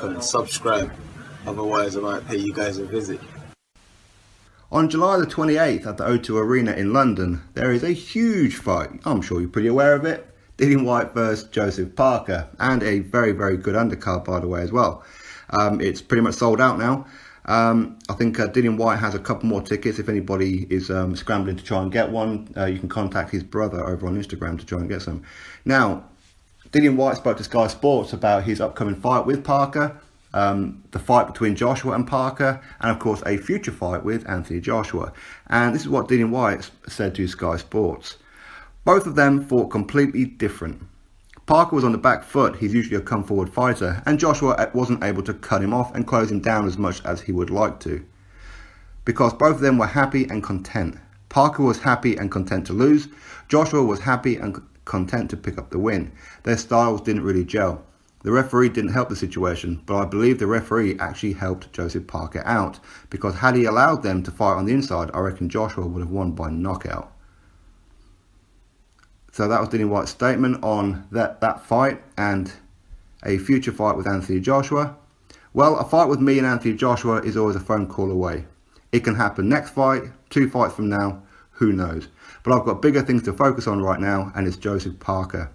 and subscribe, otherwise I might pay you guys a visit. On July the 28th at the O2 Arena in London, there is a huge fight. I'm sure you're pretty aware of it. Dillian Whyte versus Joseph Parker, and a very, very good undercard, by the way, as well. It's pretty much sold out now. I think Dillian Whyte has a couple more tickets. If anybody is scrambling to try and get one, you can contact his brother over on Instagram to try and get some. Now, Dillian Whyte spoke to Sky Sports about his upcoming fight with Parker, the fight between Joshua and Parker, and of course a future fight with Anthony Joshua. And this is what Dillian Whyte said to Sky Sports. Both of them fought completely different. Parker was on the back foot, he's usually a come forward fighter, and Joshua wasn't able to cut him off and close him down as much as he would like to. Because both of them were happy and content. Parker was happy and content to lose, Joshua was happy and content to pick up the win. Their styles didn't really gel. The referee didn't help the situation, but I believe the referee actually helped Joseph Parker out, because had he allowed them to fight on the inside, I reckon Joshua would have won by knockout. So that was Dillian Whyte's statement on that fight and a future fight with Anthony Joshua. Well, a fight with me and Anthony Joshua is always a phone call away. It can happen next fight, 2 fights from now, who knows. But I've got bigger things to focus on right now, and it's Joseph Parker.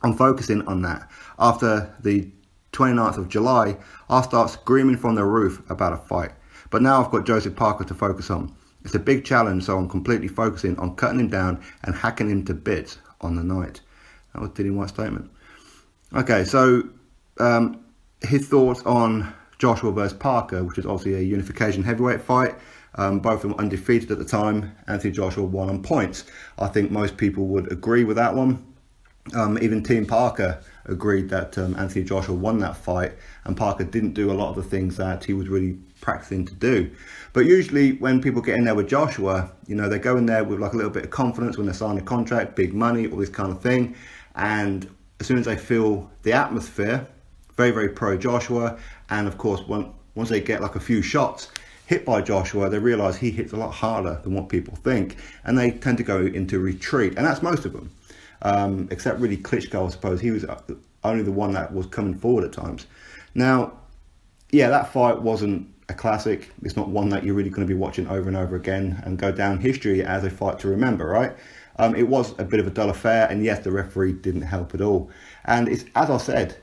I'm focusing on that. After the 29th of July, I'll start screaming from the roof about a fight. But now I've got Joseph Parker to focus on. It's a big challenge, so I'm completely focusing on cutting him down and hacking him to bits on the night. That was Dillian Whyte's statement. Okay, so his thoughts on Joshua versus Parker, which is obviously a unification heavyweight fight. Both of them undefeated at the time. Anthony Joshua won on points. I think most people would agree with that one. Even Team Parker agreed that Anthony Joshua won that fight, and Parker didn't do a lot of the things that he was really practicing to do. But usually when people get in there with Joshua, you know, they go in there with like a little bit of confidence when they sign a contract, big money, all this kind of thing. And as soon as they feel the atmosphere, very, very pro Joshua, and of course once they get like a few shots hit by Joshua, they realise he hits a lot harder than what people think, and they tend to go into retreat, and that's most of them. Except really Klitschko, I suppose. He was only the one that was coming forward at times. Now, yeah, that fight wasn't a classic. It's not one that you're really going to be watching over and over again and go down history as a fight to remember, right? It was a bit of a dull affair, and yes, the referee didn't help at all. And it's, as I said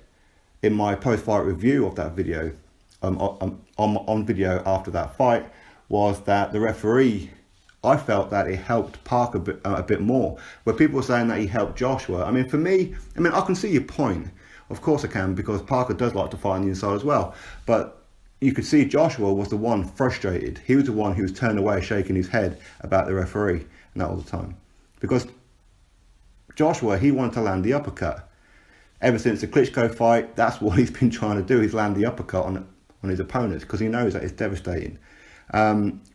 in my post-fight review of that video, on video after that fight, was that the referee, I felt that it helped Parker a bit more. Where people were saying that he helped Joshua. I mean, for me, I can see your point. Of course I can, because Parker does like to fight on the inside as well. But you could see Joshua was the one frustrated. He was the one who was turned away, shaking his head about the referee, and that all the time. Because Joshua, he wanted to land the uppercut. Ever since the Klitschko fight, that's what he's been trying to do, is land the uppercut on his opponents, because he knows that it's devastating.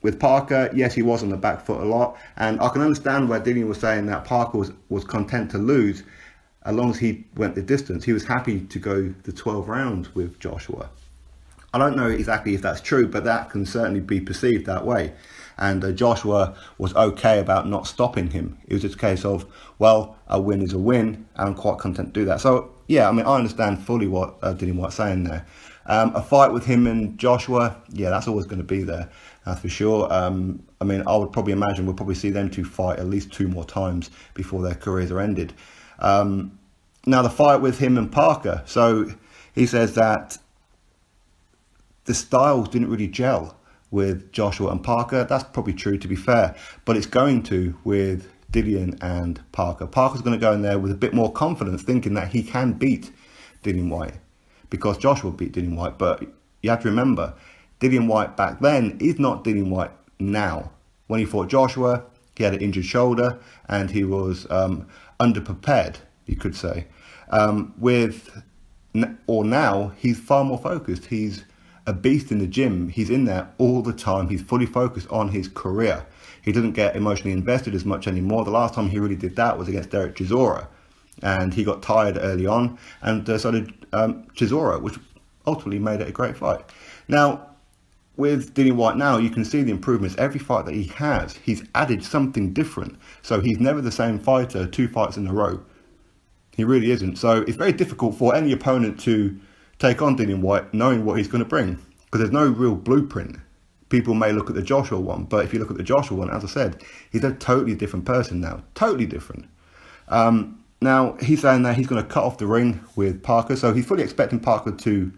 With Parker, yes, he was on the back foot a lot, and I can understand where Dillian was saying that Parker was content to lose as long as he went the distance. He was happy to go the 12 rounds with Joshua. I don't know exactly if that's true, but that can certainly be perceived that way. And Joshua was okay about not stopping him. It was just a case of, well, a win is a win, and I'm quite content to do that. So, yeah, I understand fully what Dillian Whyte's saying there. A fight with him and Joshua, yeah, that's always going to be there, that's for sure. I would probably imagine we'll probably see them two fight at least 2 more times before their careers are ended. Now, the fight with him and Parker, so he says that the styles didn't really gel with Joshua and Parker. That's probably true, to be fair, but it's going to with Dillian and Parker. Parker's going to go in there with a bit more confidence, thinking that he can beat Dillian Whyte, because Joshua beat Dillian Whyte. But you have to remember, Dillian Whyte back then is not Dillian Whyte now. When he fought Joshua, he had an injured shoulder and he was underprepared, you could say. Now, he's far more focused. He's a beast in the gym. He's in there all the time. He's fully focused on his career. He doesn't get emotionally invested as much anymore. The last time he really did that was against Derek Chisora, and he got tired early on, and so did Chisora, which ultimately made it a great fight. Now, with Dillian Whyte now, you can see the improvements. Every fight that he has, he's added something different. So he's never the same fighter 2 fights in a row. He really isn't. So it's very difficult for any opponent to take on Dillian Whyte knowing what he's going to bring, because there's no real blueprint. People may look at the Joshua one, but if you look at the Joshua one, as I said, he's a totally different person now, totally different. Now, he's saying that he's going to cut off the ring with Parker, so he's fully expecting Parker to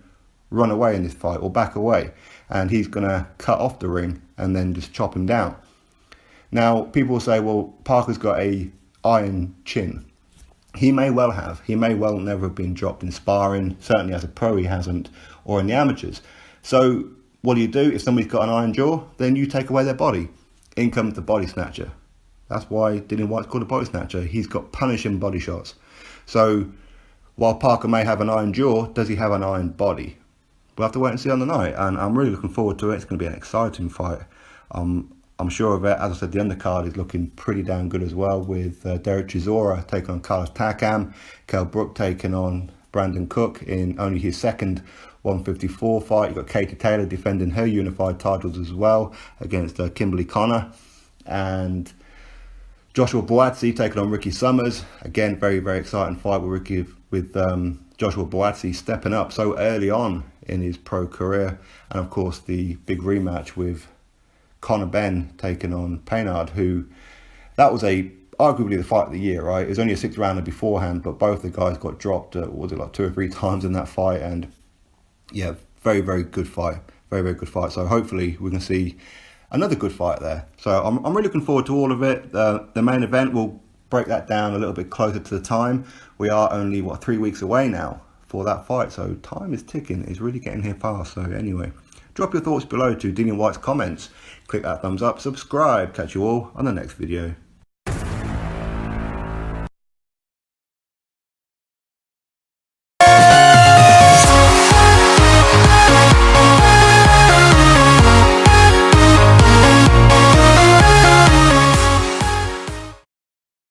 run away in this fight or back away, and he's going to cut off the ring and then just chop him down. Now, people will say, well, Parker's got a iron chin. He may well have. He may well never have been dropped in sparring. Certainly as a pro he hasn't, or in the amateurs. So what do? If somebody's got an iron jaw, then you take away their body. In comes the body snatcher. That's why Dillian Whyte's called a body snatcher. He's got punishing body shots. So while Parker may have an iron jaw, does he have an iron body? We'll have to wait and see on the night, and I'm really looking forward to it. It's going to be an exciting fight. I'm sure of it. As I said, the undercard is looking pretty damn good as well, with Derek Chisora taking on Carlos Takam, Kell Brook taking on Brandon Cook in only his second 154 fight. You've got Katie Taylor defending her unified titles as well against Kimberly Connor, and Joshua Buatsi taking on Ricky Summers. Again, very, very exciting fight with Joshua Buatsi stepping up so early on in his pro career. And of course, the big rematch with Conor Benn taking on Paynard, who, that was arguably the fight of the year, right? It was only a 6th rounder beforehand, but both the guys got dropped, was it like 2 or 3 times in that fight? And yeah, very, very good fight. Very, very good fight. So hopefully we can see another good fight there. So I'm really looking forward to all of it. The main event, will break that down a little bit closer to the time. We are only, 3 weeks away now for that fight. So time is ticking. It's really getting here fast. So anyway, drop your thoughts below to Dillian Whyte's comments. Click that thumbs up, subscribe. Catch you all on the next video.